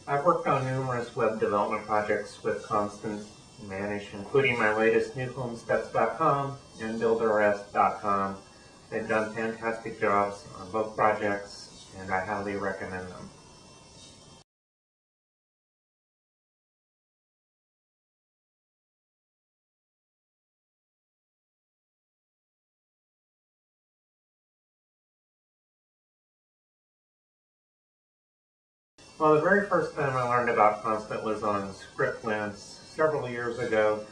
I've worked on numerous web development projects with Konstant managed, including my latest newhomesteps.com and builders.com. They've done fantastic jobs on both projects, and I highly recommend them. Well, the very first time I learned about Konstant was on ScriptLens several years ago.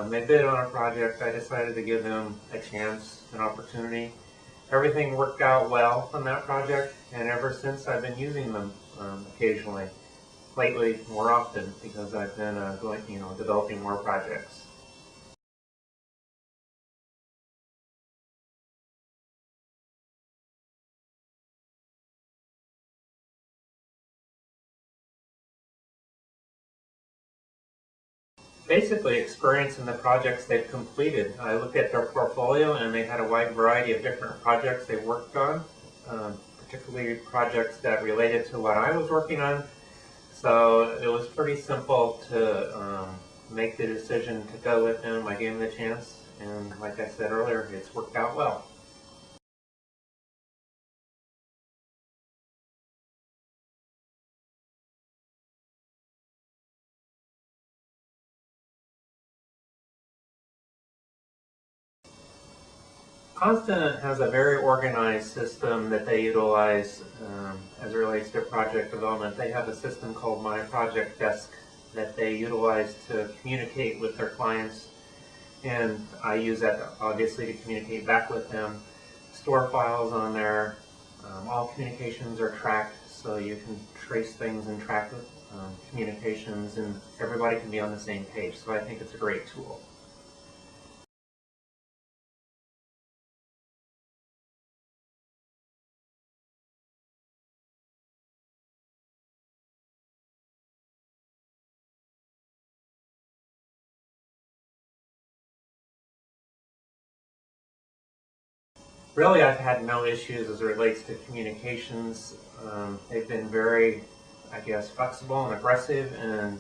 They bid on a project. I decided to give them a chance, an opportunity. Everything worked out well on that project, and ever since I've been using them occasionally. Lately, more often, because I've been developing more projects. Basically, experience in the projects they've completed. I looked at their portfolio, and they had a wide variety of different projects they worked on, particularly projects that related to what I was working on. So it was pretty simple to make the decision to go with them. I gave them the chance, and like I said earlier, it's worked out well. Konstant has a very organized system that they utilize as it relates to project development. They have a system called My Project Desk that they utilize to communicate with their clients, and I use that obviously to communicate back with them. Store files on there. All communications are tracked, so you can trace things and track communications, and everybody can be on the same page. So I think it's a great tool. Really, I've had no issues as it relates to communications. They've been very, I guess, flexible and aggressive and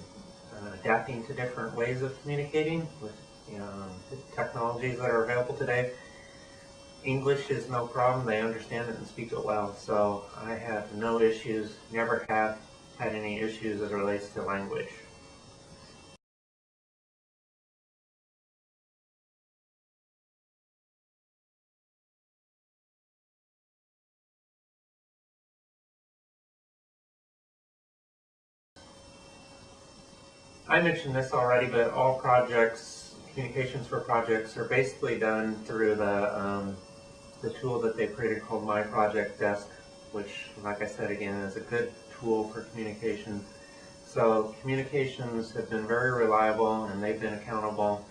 adapting to different ways of communicating with the technologies that are available today. English is no problem. They understand it and speak it well. So I have no issues, never have had any issues as it relates to language. I mentioned this already, but all projects, communications for projects, are basically done through the tool that they created called My Project Desk, which, like I said again, is a good tool for communication. So communications have been very reliable, and they've been accountable,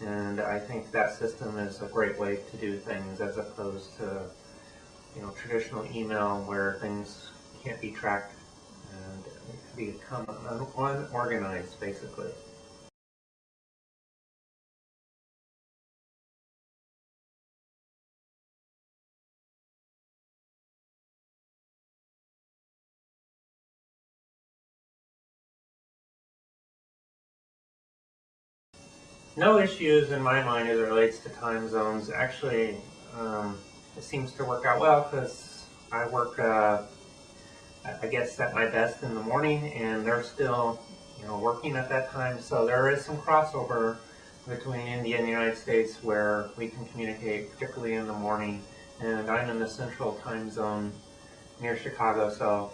and I think that system is a great way to do things as opposed to traditional email where things can't be tracked and become unorganized, basically. No issues in my mind as it relates to time zones. Actually, it seems to work out well because I work, I guess, at my best in the morning, and they're still, working at that time. So there is some crossover between India and the United States where we can communicate, particularly in the morning. And I'm in the central time zone near Chicago, so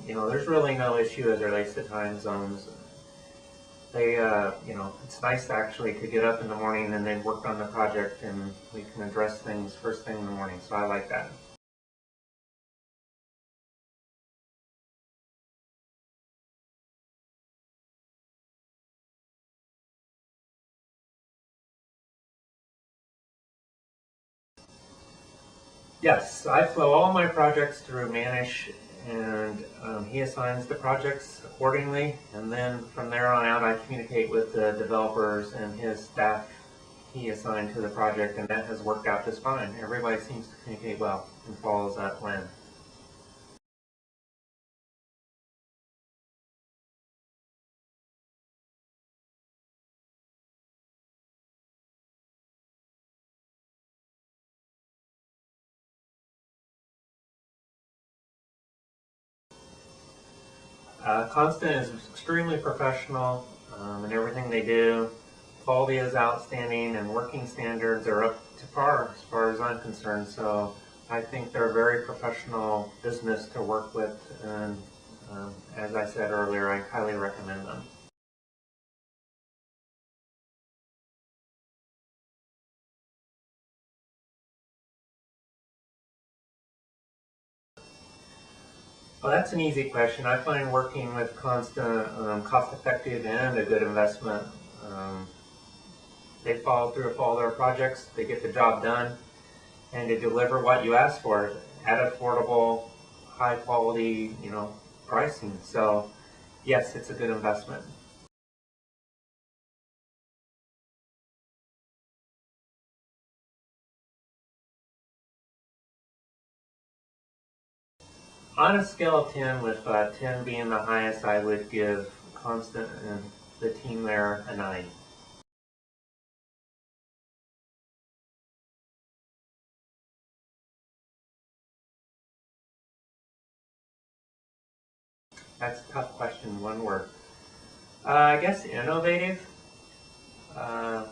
there's really no issue as it relates to time zones. they, it's nice actually to get up in the morning and then work on the project, and we can address things first thing in the morning. So I like that. Yes, I flow all my projects through Manish, and he assigns the projects accordingly, and then from there on out I communicate with the developers and his staff he assigned to the project, and that has worked out just fine. Everybody seems to communicate well and follows that plan. Konstant is extremely professional in everything they do. Quality is outstanding, and working standards are up to par as far as I'm concerned. So I think they're a very professional business to work with, and as I said earlier, I highly recommend them. Well, that's an easy question. I find working with Konstant cost-effective and a good investment. Um, they follow through with all their projects. They get the job done, and they deliver what you ask for at affordable, high-quality, pricing. So, yes, it's a good investment. On a scale of 10, with 10 being the highest, I would give Konstant and the team there a 9. That's a tough question, one word. I guess innovative, uh,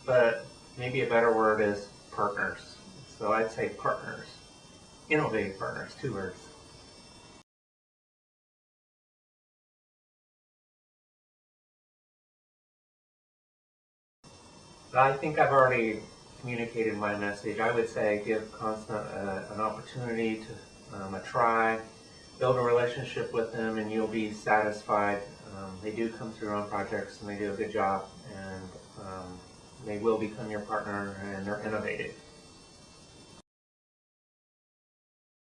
but maybe a better word is partners. So I'd say partners. Innovative partners, 2 words. I think I've already communicated my message. I would say give Konstant an opportunity to a try, build a relationship with them, and you'll be satisfied. They do come through on projects, and they do a good job, and they will become your partner, and they're innovative.